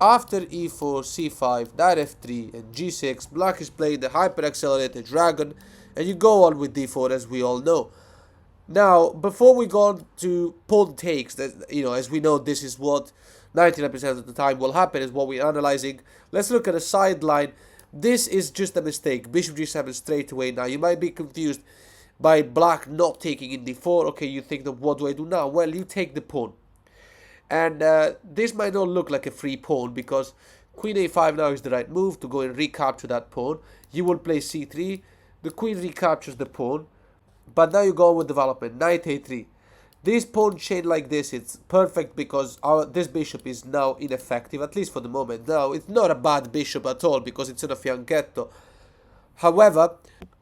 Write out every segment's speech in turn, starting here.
After e4, c5, knight f3 and g6, black is playing the hyper-accelerated dragon, and you go on with d4 as we all know. Now, before we go on to pawn takes, as we know, this is what 99% of the time will happen, is what we're analyzing. Let's look at a sideline. This is just a mistake. Bishop g7 straight away. Now, you might be confused by black not taking in d4. Okay, you think, what do I do now? Well, you take the pawn. And this might not look like a free pawn because queen a5 now is the right move to go and recapture that pawn. You will play c3. The queen recaptures the pawn. But now you go on with development. Knight a3. This pawn chain like this, it's perfect because this bishop is now ineffective, at least for the moment. Now, it's not a bad bishop at all because it's in a fianchetto. However,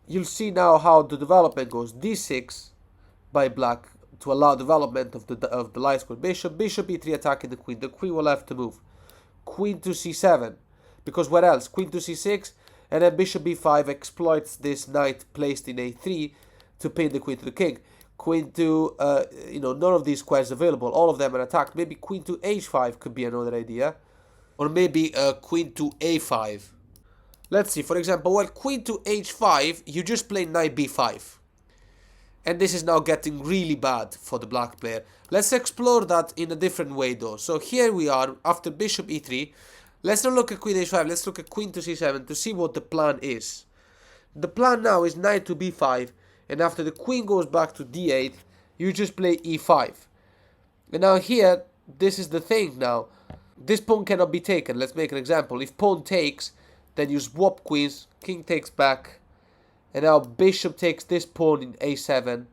you'll see now how the development goes. d6 by black to allow development of the light square bishop. Bishop e3 attacking the queen. The queen will have to move. Queen to c7. Because what else? Queen to c6. And then bishop b5 exploits this knight placed in a3 to pin the queen to the king. Queen to, none of these squares available. All of them are attacked. Maybe queen to h5 could be another idea. Or maybe queen to a5. Let's see. For example, well, queen to h5, you just play knight b5. And this is now getting really bad for the black player. Let's explore that in a different way though. So here we are after bishop e3. Let's not look at queen h5. Let's look at queen to c7 to see what the plan is. The plan now is knight to b5. And after the queen goes back to d8, you just play e5. And now here, this is the thing now. This pawn cannot be taken. Let's make an example. If pawn takes, then you swap queens. King takes back. And now bishop takes this pawn in a7.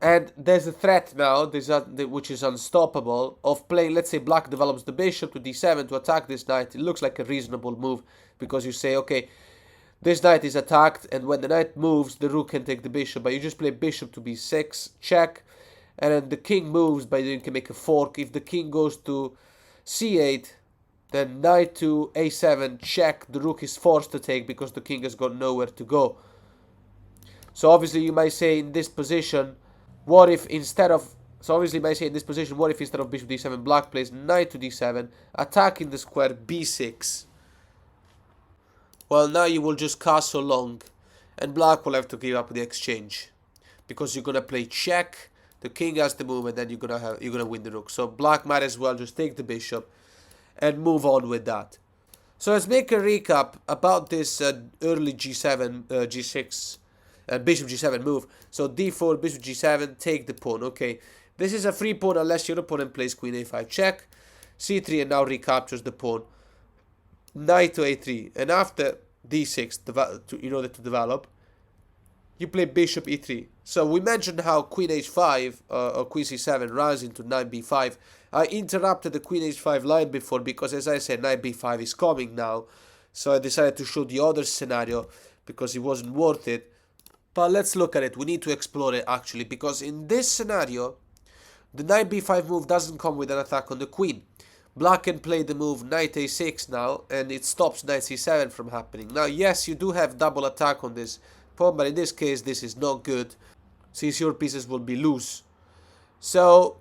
And there's a threat now, which is unstoppable, of playing, let's say black develops the bishop to d7 to attack this knight. It looks like a reasonable move because you say, okay, this knight is attacked, and when the knight moves, the rook can take the bishop. But you just play bishop to b6, check, and then the king moves, but you can make a fork. If the king goes to c8, then knight to a7, check. The rook is forced to take because the king has got nowhere to go. So obviously you might say in this position, what if instead of bishop d7, black plays knight to d7, attacking the square b6. Well, now you will just castle long, and black will have to give up the exchange because you're gonna play check. The king has the move, and then you're gonna win the rook. So black might as well just take the bishop and move on with that. So let's make a recap about this early g7, g6, bishop g7 move. So d4, bishop g7, take the pawn. Okay, this is a free pawn unless your opponent plays queen a5 check, c3, and now recaptures the pawn. Knight to a3, and after d6 in order to develop, you play bishop e3. So we mentioned how queen h5 or queen c7 runs into knight b5. I interrupted the queen h5 line before because, as I said, knight b5 is coming now, so I decided to show the other scenario because it wasn't worth it. But let's look at it. We need to explore it actually, because in this scenario the knight b5 move doesn't come with an attack on the queen. Black can play the move knight a6 now, and it stops knight c7 from happening. Now, yes, you do have double attack on this pawn, but in this case, this is not good, since your pieces will be loose. So,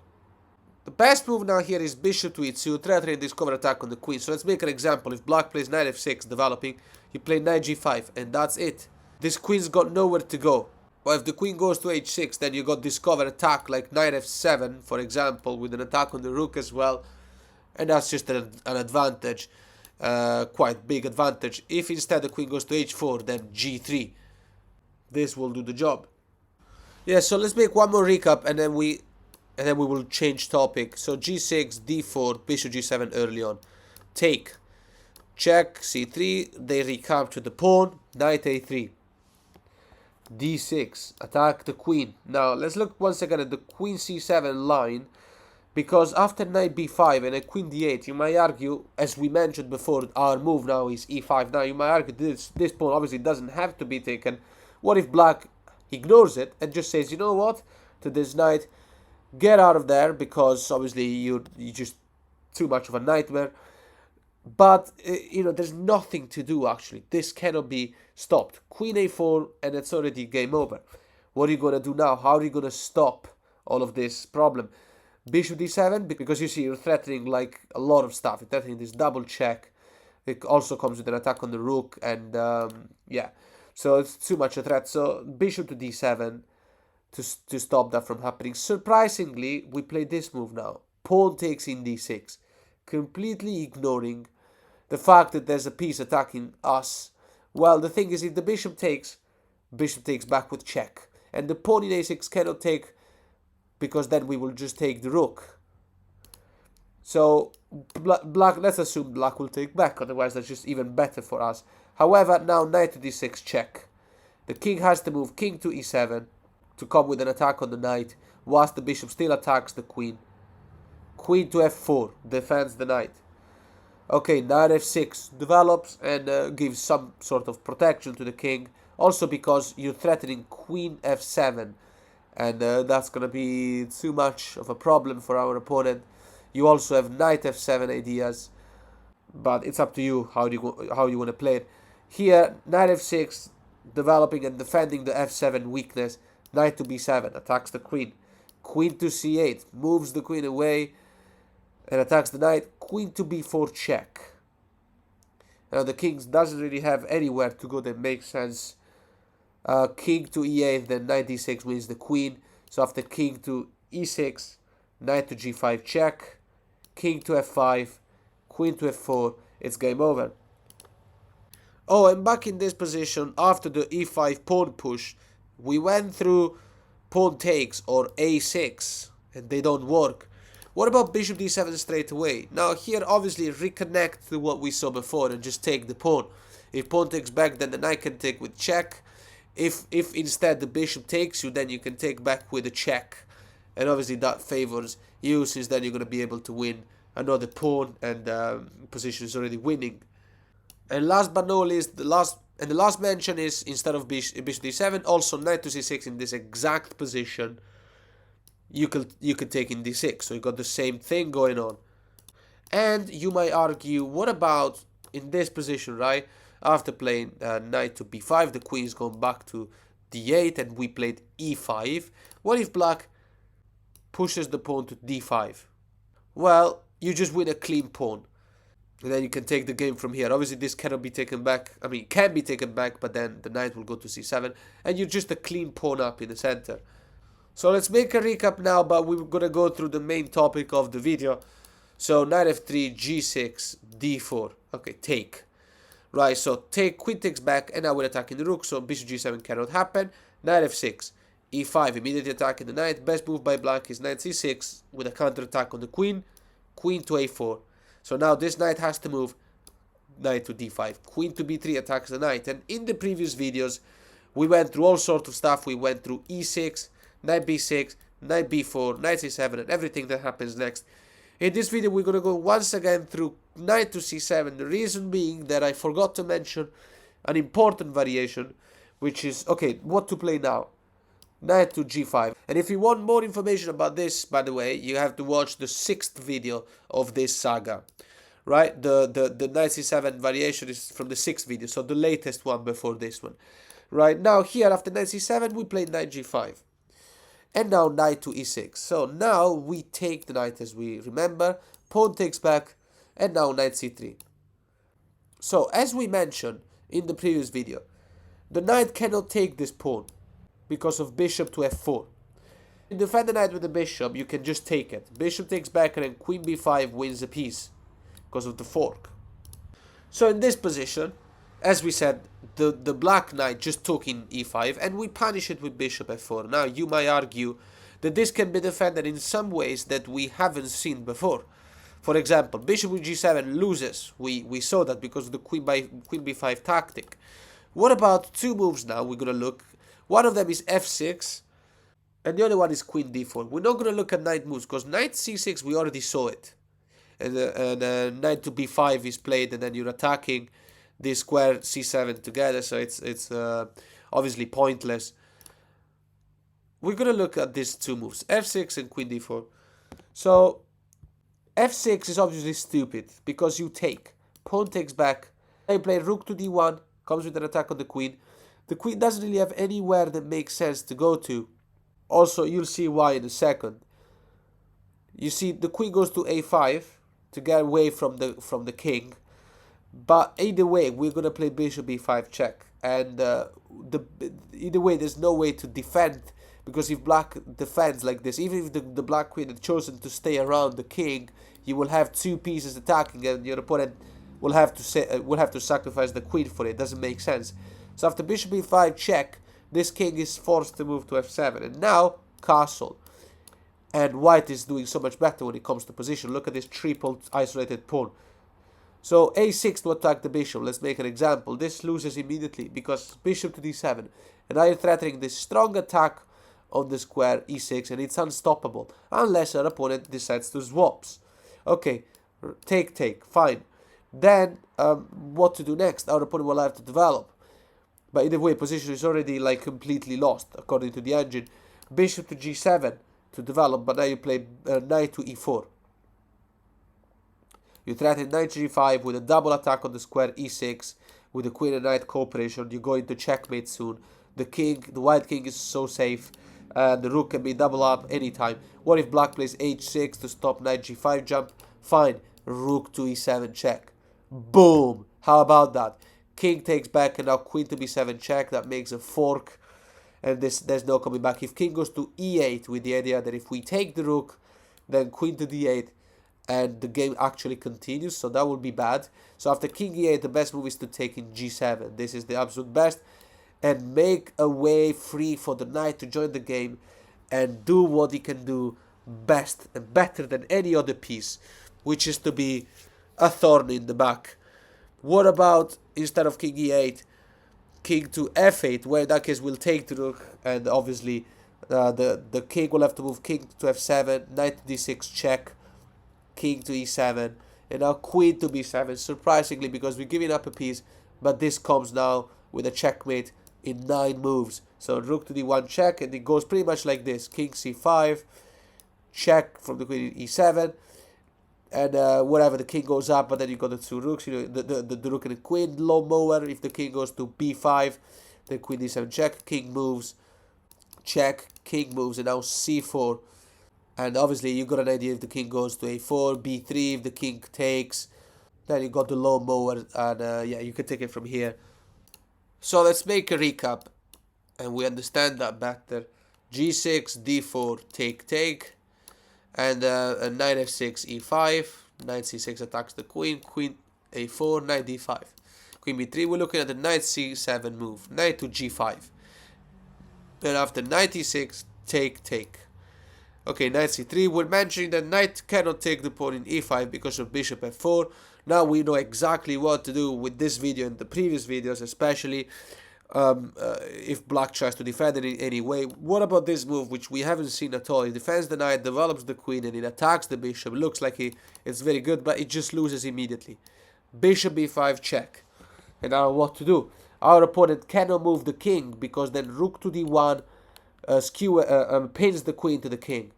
the best move now here is bishop to e2, try to discover attack on the queen. So let's make an example. If black plays knight f6 developing, you play knight g5, and that's it. This queen's got nowhere to go. Or if the queen goes to h6, then you got discover attack like knight f7, for example, with an attack on the rook as well. And that's just an advantage, quite big advantage. If instead the queen goes to h4, then g3. This will do the job. Yeah, so let's make one more recap, and then we will change topic. So g6, d4, bishop g7 early on. Take, check, c3. They recapture the pawn. Knight a3. d6, attack the queen. Now let's look once again at the queen c7 line. Because after knight b5 and a queen d8, you might argue, as we mentioned before, our move now is e5. Now you might argue this pawn obviously doesn't have to be taken. What if black ignores it and just says, you know what, to this knight, get out of there, because obviously you're just too much of a nightmare. But, there's nothing to do actually. This cannot be stopped. Queen a4 and it's already game over. What are you going to do now? How are you going to stop all of this problem? Bishop d7, because you see you're threatening like a lot of stuff. You're threatening this double check. It also comes with an attack on the rook, and yeah, so it's too much a threat. So bishop to d7 to stop that from happening. Surprisingly, we play this move now. Pawn takes in d6, completely ignoring the fact that there's a piece attacking us. Well, the thing is, if the bishop takes back with check, and the pawn in a6 cannot take, because then we will just take the rook. So black, let's assume black will take back, otherwise that's just even better for us. However, now knight to d6 check. The king has to move king to e7 to come with an attack on the knight, whilst the bishop still attacks the queen. Queen to f4 defends the knight. Okay, knight f6 develops and gives some sort of protection to the king. Also because you're threatening queen f7, and that's gonna be too much of a problem for our opponent. You also have knight f7 ideas, but it's up to you how you want to play it. Here, knight f6 developing and defending the f7 weakness. Knight to b7 attacks the queen. Queen to c8 moves the queen away and attacks the knight. Queen to b4 check. Now the king doesn't really have anywhere to go that makes sense. King to e8, then knight d6 wins the queen. So after king to e6, knight to g5 check, king to f5, queen to f4, it's game over. Oh, and back in this position, after the e5 pawn push, we went through pawn takes or a6, and they don't work. What about bishop d7 straight away? Now here, obviously, reconnect to what we saw before and just take the pawn. If pawn takes back, then the knight can take with check. If instead the bishop takes you, then you can take back with a check. And obviously that favors you, since then you're going to be able to win another pawn, and position is already winning. And last but not least, the last mention is, instead of bishop d7, also knight to c6 in this exact position. You could take in d6, so you got the same thing going on. And you might argue, what about in this position, right? After playing knight to b5, the queen's gone back to d8, and we played e5. What if black pushes the pawn to d5? Well, you just win a clean pawn, and then you can take the game from here. Obviously, this cannot be taken back. I mean, it can be taken back, but then the knight will go to c7, and you're just a clean pawn up in the center. So let's make a recap now, but we're going to go through the main topic of the video. So knight f3, g6, d4. Okay, take. Right, so take, queen takes back, and now we're attacking the rook, so bishop g7 cannot happen. Knight f6, e5, immediately attacking the knight. Best move by black is knight c6 with a counter attack on the queen. Queen to a4. So now this knight has to move. Knight to d5. Queen to b3 attacks the knight. And in the previous videos, we went through all sorts of stuff. We went through e6, knight b6, knight b4, knight c7, and everything that happens next. In this video, we're going to go once again through knight to c7. The reason being that I forgot to mention an important variation, which is, okay, what to play now. Knight to g5. And if you want more information about this, by the way, you have to watch the 6th video of this saga. Right? The knight c7 variation is from the 6th video, so the latest one before this one. Right? Now here, after knight c7, we play knight g5. And now knight to e6. So now we take the knight, as we remember. Pawn takes back, and now knight c3. So as we mentioned in the previous video, the knight cannot take this pawn because of bishop to f4. To defend the knight with the bishop, you can just take it. Bishop takes back, and then queen b5 wins the piece because of the fork. So in this position, as we said, the black knight just took in e5, and we punish it with bishop f4. Now, you might argue that this can be defended in some ways that we haven't seen before. For example, bishop with g7 loses. We saw that because of the queen b5 tactic. What about two moves now? We're going to look. One of them is f6, and the other one is queen d4. We're not going to look at knight moves, because knight c6, we already saw it. And knight to b5 is played, and then you're attacking this square c7 together, so it's obviously pointless. We're going to look at these two moves, f6 and queen d4. So f6 is obviously stupid, because you take. Pawn takes back. I play rook to d1, comes with an attack on the queen. The queen doesn't really have anywhere that makes sense to go to. Also, you'll see why in a second. You see, the queen goes to a5 to get away from the king. But either way, we're gonna play bishop e5 check, and either way, there's no way to defend, because if black defends like this, even if the black queen had chosen to stay around the king, you will have two pieces attacking, and your opponent will have to sacrifice the queen for it. Doesn't make sense. So after bishop e5 check, this king is forced to move to f7, and now castle. And white is doing so much better when it comes to position. Look at this triple isolated pawn. So a6 to attack the bishop. Let's make an example. This loses immediately because bishop to d7. And now you're threatening this strong attack on the square e6, and it's unstoppable unless our opponent decides to swaps. Okay, take, fine. Then what to do next? Our opponent will have to develop. But either way, position is already like completely lost according to the engine. Bishop to g7 to develop, but now you play knight to e4. You threaten knight g5 with a double attack on the square e6 with the queen and knight cooperation. You go into checkmate soon. The white king is so safe. The rook can be double up anytime. What if black plays h6 to stop knight g5 jump? Fine. Rook to e7 check. Boom. How about that? King takes back, and now queen to b7 check. That makes a fork. And there's no coming back. If king goes to e8 with the idea that if we take the rook, then queen to d8, and the game actually continues, so that would be bad. So after king e8, the best move is to take in g7. This is the absolute best, and make a way free for the knight to join the game and do what he can do best and better than any other piece, which is to be a thorn in the back. What about, instead of king e8, king to f8, where in that case we'll take the rook, and obviously the king will have to move king to f7, knight to d6 check, king to e7, and now queen to b7, surprisingly, because we're giving up a piece, but this comes now with a checkmate in 9 moves. So rook to d1 check, and it goes pretty much like this: king c5, check from the queen in e7, and whatever, the king goes up, but then you got the two rooks, you know, the rook and the queen, low mower. If the king goes to b5, then queen d7 check, king moves, check, king moves, and now c4. And obviously you got an idea, if the king goes to a4, b3, if the king takes, then you got the low mower, and yeah, you can take it from here. So let's make a recap, and we understand that better. g6, d4, take, and knight f6, e5, knight c6 attacks the queen, queen a4, knight d5, queen b3. We're looking at the knight c7 move, knight to g5, and after knight e6, take. Okay, knight c3. We're mentioning that knight cannot take the pawn in e5 because of bishop f4. Now we know exactly what to do with this video and the previous videos, especially if black tries to defend it in any way. What about this move, which we haven't seen at all? He defends the knight, develops the queen, and it attacks the bishop. It looks like it's very good, but it just loses immediately. Bishop b5 check. And now what to do? Our opponent cannot move the king, because then rook to d1 pins the queen to the king.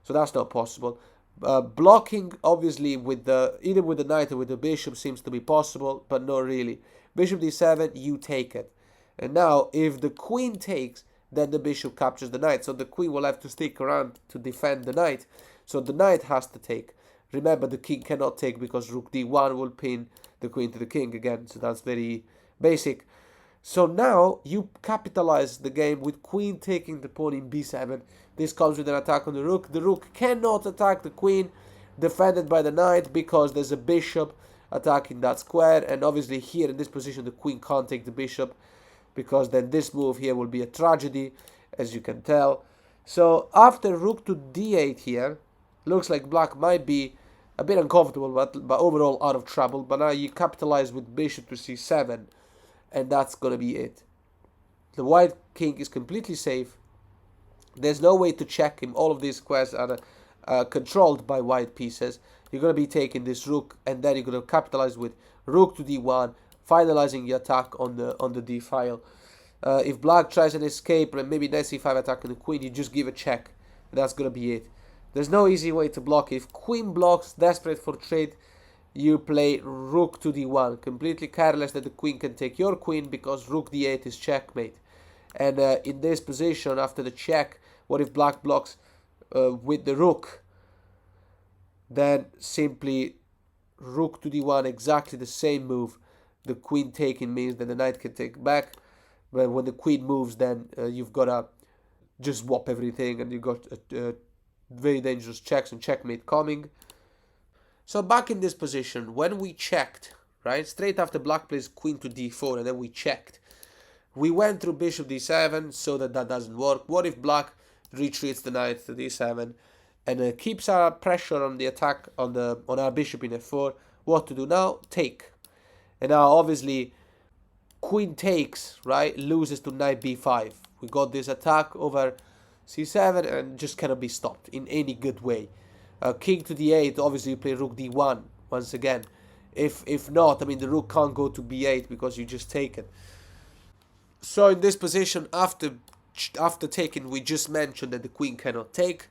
So that's not possible. Blocking, obviously, with either with the knight or with the bishop seems to be possible, but not really. Bishop d7, you take it. And now, if the queen takes, then the bishop captures the knight. So the queen will have to stick around to defend the knight. So the knight has to take. Remember, the king cannot take because rook d1 will pin the queen to the king again. So that's very basic. So now you capitalize the game with queen taking the pawn in b7. This comes with an attack on the rook. The rook cannot attack the queen, defended by the knight, because there's a bishop attacking that square. And obviously here in this position the queen can't take the bishop, because then this move here will be a tragedy, as you can tell. So after rook to d8 here, looks like black might be a bit uncomfortable, but overall out of trouble. But now you capitalize with bishop to c7, and that's gonna be it. The white king is completely safe. There's no way to check him. All of these squares are controlled by white pieces. You're gonna be taking this rook, and then you're gonna capitalize with rook to d1, finalizing your attack on the d file. If black tries an escape and maybe knight c5 attacking the queen, you just give a check. That's gonna be it. There's no easy way to block. If queen blocks, desperate for trade, you play rook to d1, completely careless that the queen can take your queen, because rook d8 is checkmate. And in this position, after the check, what if black blocks with the rook? Then simply rook to d1, exactly the same move. The queen taking means that the knight can take back. But when the queen moves, then you've got to just swap everything, and you've got very dangerous checks and checkmate coming. So back in this position, when we checked, right, straight after black plays queen to d4, and then we checked, we went through bishop d7, so that doesn't work. What if black retreats the knight to d7 and keeps our pressure on the attack on our bishop in f4? What to do now? Take. And now obviously queen takes, right, loses to knight b5. We got this attack over c7 and just cannot be stopped in any good way. King to d8, obviously you play rook d1 once again. If not, I mean, the rook can't go to b8 because you just take it. So in this position, after taking, we just mentioned that the queen cannot take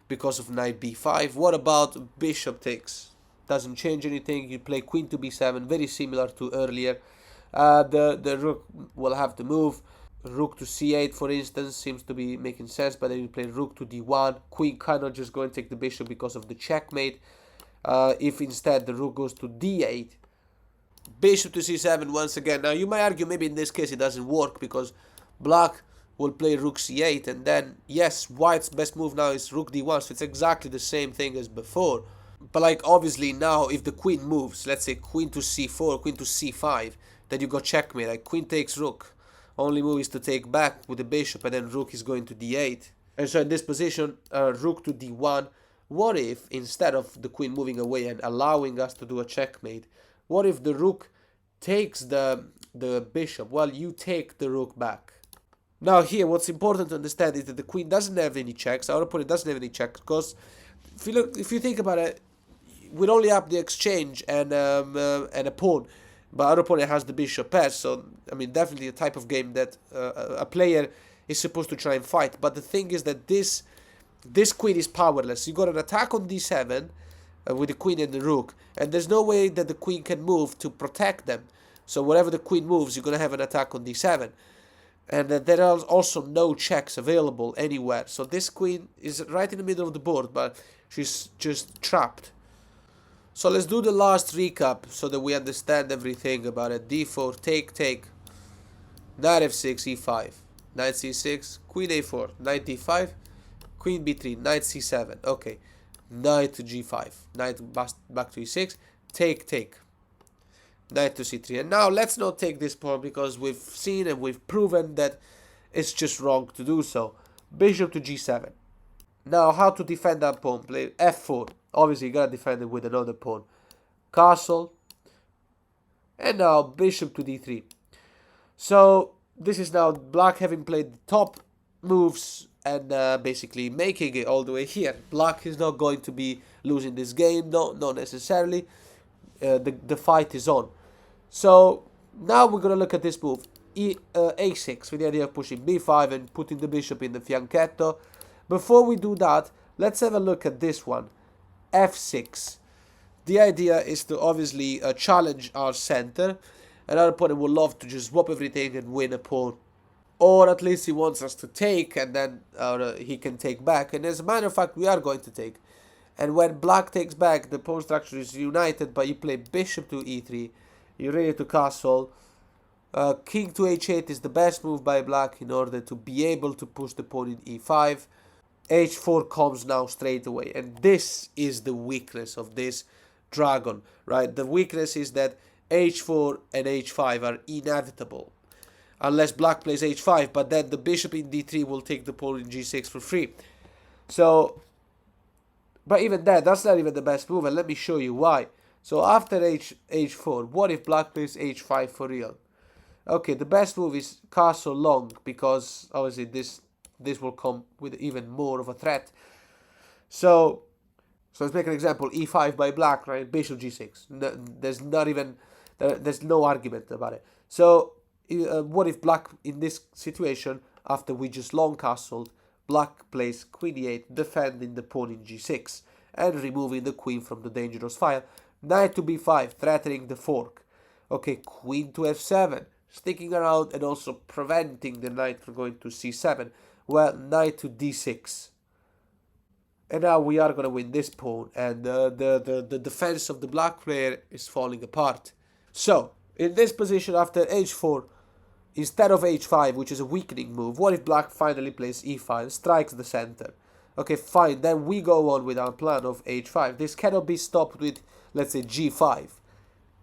because of knight b5. What about bishop takes? Doesn't change anything. You play queen to b7, very similar to earlier. The rook will have to move. Rook to c8, for instance, seems to be making sense, but then you play rook to d1. Queen cannot just go and take the bishop because of the checkmate. If instead the rook goes to d8, bishop to c7 once again. Now you might argue maybe in this case it doesn't work because black will play rook c8, and then yes, white's best move now is rook d1, so it's exactly the same thing as before. But like obviously now if the queen moves, let's say queen to c4, queen to c5, then you got checkmate. Like queen takes rook, only move is to take back with the bishop, and then rook is going to d8. And so in this position, rook to d1. What if instead of the queen moving away and allowing us to do a checkmate, what if the rook takes the bishop? Well, you take the rook back. Now here, what's important to understand is that the queen doesn't have any checks. Our opponent doesn't have any checks because if you think about it, we'd only up the exchange and a pawn, but our opponent has the bishop pass. So I mean, definitely a type of game that a player is supposed to try and fight. But the thing is that this queen is powerless. You got an attack on d7 with the queen and the rook, and there's no way that the queen can move to protect them. So wherever the queen moves, you're gonna have an attack on d7, and there are also no checks available anywhere. So this queen is right in the middle of the board, but she's just trapped. So let's do the last recap so that we understand everything about it. d4, take, knight f6, e5, knight c6, queen a4, knight d5, queen b3, knight c7. Okay, knight to g5, knight back to e6, take, knight to c3. And now let's not take this pawn because we've seen and we've proven that it's just wrong to do so. Bishop to g7. Now how to defend that pawn? Play f4. Obviously you gotta defend it with another pawn. Castle. And now bishop to d3. So this is now black having played the top moves and basically making it all the way here. Black is not going to be losing this game, no, not necessarily. The fight is on. So now we're going to look at this move, a6, with the idea of pushing b5 and putting the bishop in the fianchetto. Before we do that, let's have a look at this one, f6. The idea is to obviously challenge our center, and our opponent will love to just swap everything and win a pawn. Or at least he wants us to take, and then he can take back. And as a matter of fact, we are going to take. And when black takes back, the pawn structure is united, but you play bishop to e3. You're ready to castle. King to h8 is the best move by black in order to be able to push the pawn in e5. h4 comes now straight away. And this is the weakness of this dragon, right? The weakness is that h4 and h5 are inevitable. Unless black plays h5, but then the bishop in d3 will take the pawn in g6 for free. So, but even that's not even the best move, and let me show you why. So after h4, what if black plays h5 for real? Okay, the best move is castle long, because obviously this will come with even more of a threat. So let's make an example, e5 by black, right? Bishop g6. No, there's no argument about it. So what if black, in this situation, after we just long castled, black plays queen e8, defending the pawn in g6 and removing the queen from the dangerous file. Knight to b5, threatening the fork. Okay, queen to f7, sticking around and also preventing the knight from going to c7. Well, knight to d6. And now we are going to win this pawn, and the defense of the black player is falling apart. So, in this position after h4, instead of h5, which is a weakening move, what if black finally plays e5, strikes the center? Okay, fine, then we go on with our plan of h5. This cannot be stopped with, let's say, g5.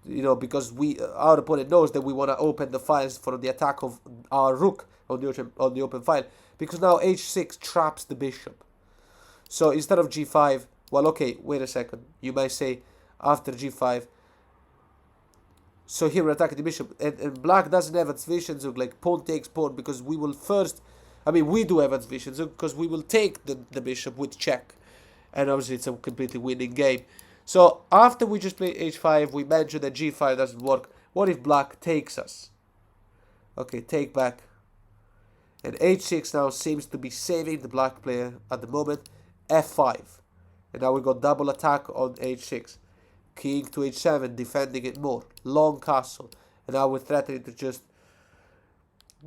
You know, because our opponent knows that we want to open the files for the attack of our rook on the open file, because now h6 traps the bishop. So instead of g5, well, okay, wait a second. You might say after g5. So here we're attacking the bishop, and black doesn't have advantage, so like pawn takes pawn, because we will first, I mean, we do have advantage, because we will take the bishop with check, and obviously it's a completely winning game. So after we just play h5, we mentioned that g5 doesn't work. What if black takes us? Okay, take back. And h6 now seems to be saving the black player at the moment. f5. And now we got double attack on h6. King to h7, defending it more. Long castle. And now we're threatening to just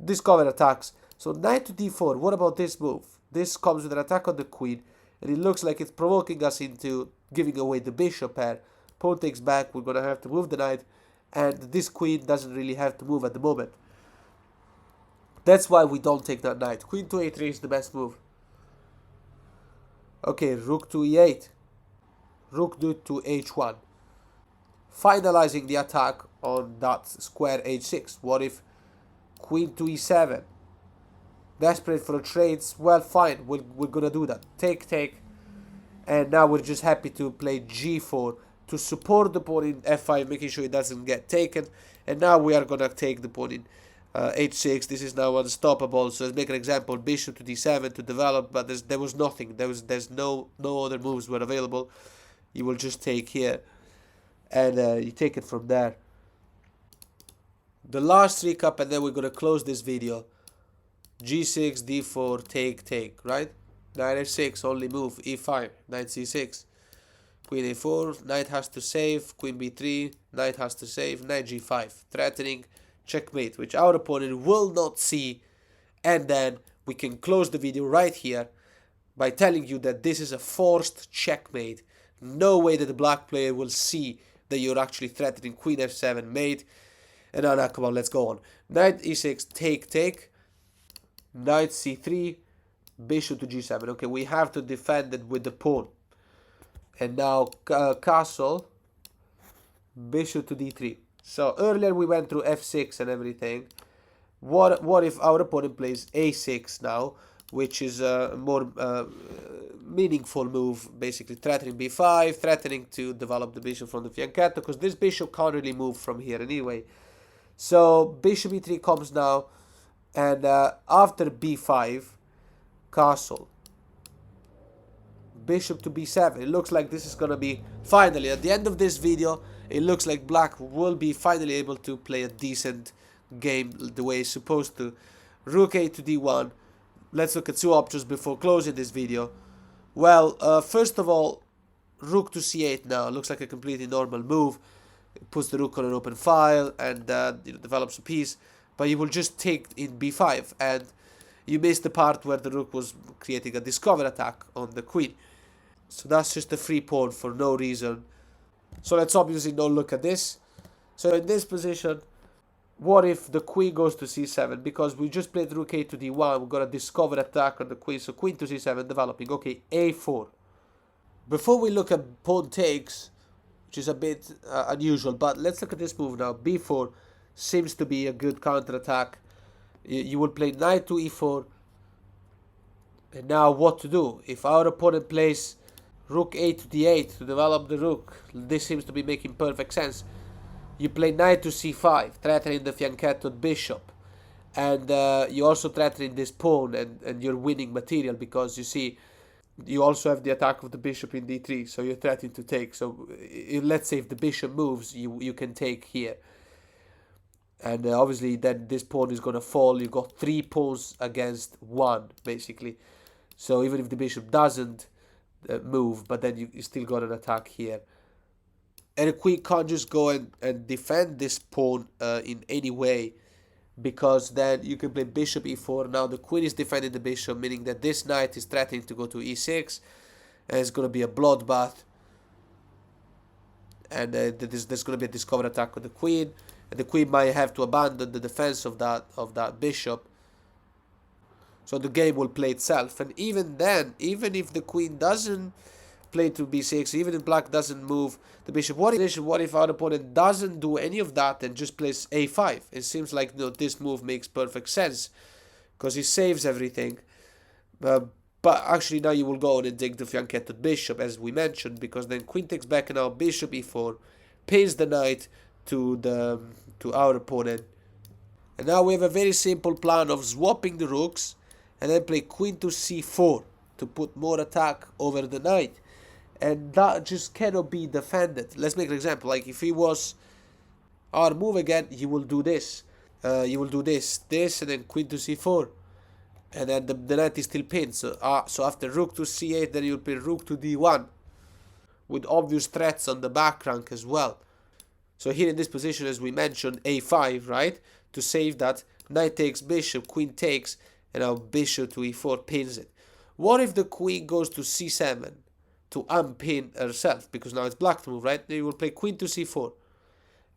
discover attacks. So knight to d4. What about this move? This comes with an attack on the queen. And it looks like it's provoking us into giving away the bishop pair. Pawn takes back. We're going to have to move the knight. And this queen doesn't really have to move at the moment. That's why we don't take that knight. Queen to a3 is the best move. Okay, rook to e8. Rook to h1. Finalizing the attack on that square h6. What if queen to e7? Desperate for a trades? Well, fine. We're gonna do that. Take. And now we're just happy to play g4 to support the pawn in f5, making sure it doesn't get taken. And now we are gonna take the pawn in h6. This is now unstoppable. So let's make an example: bishop to d7 to develop, but there was nothing. There's no other moves were available. You will just take here, and you take it from there. The last recap, and then we're gonna close this video. g6, d4, take, right? Knight f6, only move. e5, knight c6, queen a4, knight has to save, queen b3, knight has to save, knight g5, threatening checkmate, which our opponent will not see. And then we can close the video right here by telling you that this is a forced checkmate. No way that the black player will see that you're actually threatening queen f7 mate. And now, come on, let's go on. Knight e6, take, knight c3, bishop to g7. Okay, we have to defend it with the pawn. And now castle, bishop to d3. So earlier we went through f6 and everything. What if our opponent plays a6 now, which is a more meaningful move, basically threatening b5, threatening to develop the bishop from the fianchetto, because this bishop can't really move from here anyway. So bishop e3 comes now, and after b5, castle, bishop to b7. It looks like this is gonna be finally at the end of this video. It looks like black will be finally able to play a decent game the way it's supposed to. Rook a to d1. Let's look at two options before closing this video. Well, first of all, rook to c8 now looks like a completely normal move. It puts the rook on an open file and develops a piece. But you will just take in b5, and you missed the part where the rook was creating a discover attack on the queen. So that's just a free pawn for no reason. So let's obviously not look at this. So in this position, what if the queen goes to c7? Because we just played rook a to d1, we've got a discover attack on the queen. So queen to c7 developing. Okay, a4. Before we look at pawn takes, which is a bit unusual, but let's look at this move now. b4 seems to be a good counter attack. You will play knight to e4. And now what to do? If our opponent plays rook a to d8 to develop the rook, this seems to be making perfect sense. You play knight to c5, threatening the fianchetto bishop. And you also threatening this pawn, and you're winning material, because you see, you also have the attack of the bishop in d3, so you're threatening to take. So let's say if the bishop moves, you can take here. And obviously then this pawn is going to fall. You got 3 pawns against 1, basically. So even if the bishop doesn't move, but then you still got an attack here. And a queen can't just go and defend this pawn in any way, because then you can play bishop e4. Now the queen is defending the bishop, meaning that this knight is threatening to go to e6. and it's going to be a bloodbath. And there's going to be a discover attack on the queen, and the queen might have to abandon the defense of that bishop. So the game will play itself. And even then, even if the queen doesn't play to b6, even if black doesn't move the bishop, what if our opponent doesn't do any of that and just plays a5? It seems like, you know, this move makes perfect sense because he saves everything. But actually now you will go on and take the fianchetto bishop, as we mentioned, because then queen takes back and now bishop e4 pins the knight to our opponent. And now we have a very simple plan of swapping the rooks and then play queen to c4 to put more attack over the knight. And that just cannot be defended. Let's make an example. Like if he was our move again, you will do this. You will do this, and then queen to c4. And then the knight is still pinned. So after rook to c8, then you'll play rook to d1. With obvious threats on the back rank as well. So here in this position, as we mentioned, a5, right? To save that, knight takes bishop, queen takes, and now bishop to e4 pins it. What if the queen goes to c7 to unpin herself? Because now it's black to move, right? Then you will play queen to c4.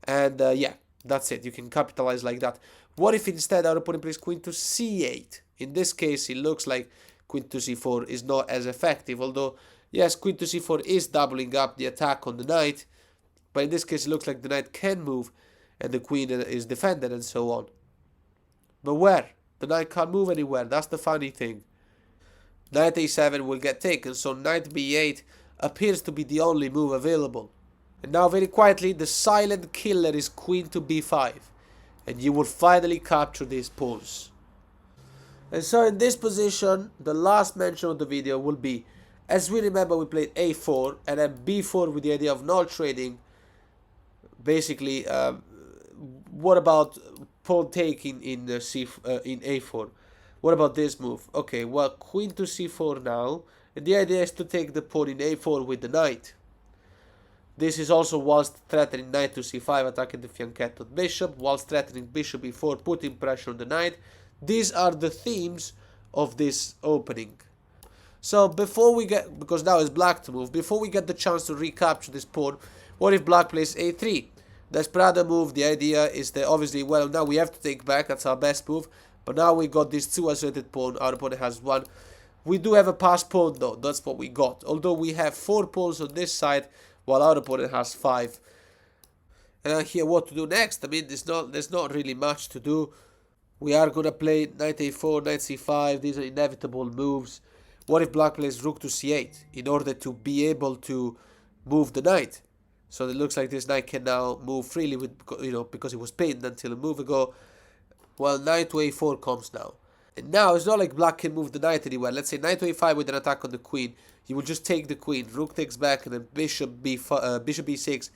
And yeah, that's it. You can capitalize like that. What if instead our opponent plays queen to c8? In this case, it looks like queen to c4 is not as effective. Although, yes, queen to c4 is doubling up the attack on the knight. But in this case, it looks like the knight can move and the queen is defended and so on. But where? The knight can't move anywhere. That's the funny thing. Knight a7 will get taken, so knight b8 appears to be the only move available. And now very quietly, the silent killer is queen to b5. And you will finally capture these pawns. And so in this position, the last mention of the video will be, as we remember, we played a4 and then b4 with the idea of not trading. Basically, what about pawn taking in a4? What about this move? Okay, well, queen to c4 now. And the idea is to take the pawn in a4 with the knight. This is also whilst threatening knight to c5, attacking the fianchetto bishop, whilst threatening bishop e4, putting pressure on the knight. These are the themes of this opening. So before we get, because now it's black to move, before we get the chance to recapture this pawn, what if black plays a3? Desperado move. The idea is that obviously, well, now we have to take back, that's our best move. But now we got these two asserted pawn, our opponent has one. We do have a passed pawn though, that's what we got. Although we have 4 pawns on this side, while our opponent has 5. And here what to do next? I mean, there's not really much to do. We are going to play knight a4, knight c5, these are inevitable moves. What if black plays rook to c8 in order to be able to move the knight? So it looks like this knight can now move freely with, you know, because it was pinned until a move ago. Well, knight to a4 comes now. And now it's not like black can move the knight anywhere. Let's say knight to a5 with an attack on the queen. You will just take the queen, rook takes back, and then bishop b6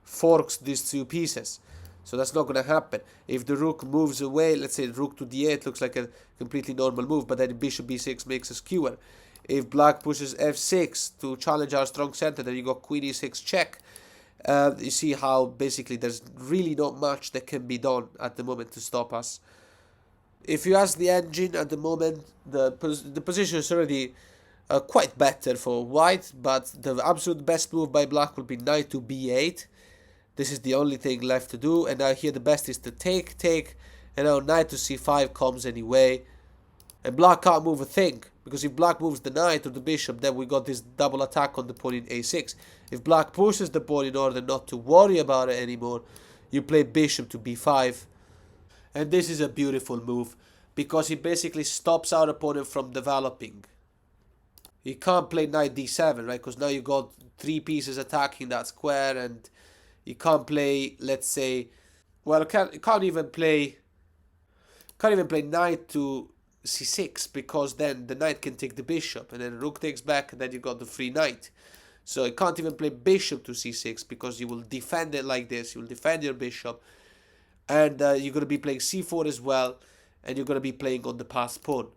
forks these two pieces. So that's not going to happen. If the rook moves away, let's say rook to d8 looks like a completely normal move, but then bishop b6 makes a skewer. If black pushes f6 to challenge our strong center, then you got queen e6 check. You see how basically there's really not much that can be done at the moment to stop us. If you ask the engine at the moment, the position is already quite better for white, but the absolute best move by black will be knight to b8. This is the only thing left to do, and now here the best is to take, and now knight to c5 comes anyway. And black can't move a thing, because if black moves the knight or the bishop, then we got this double attack on the pawn in a6. If black pushes the pawn in order not to worry about it anymore, you play bishop to b5. And this is a beautiful move, because it basically stops our opponent from developing. He can't play knight d7, right, because now you got 3 pieces attacking that square, and you can't play, let's say, well, can't even play knight to c6, because then the knight can take the bishop, and then rook takes back, and then you got the free knight. So you can't even play bishop to c6, because you will defend it like this. You will defend your bishop, and you're going to be playing c4 as well, and you're going to be playing on the passed pawn.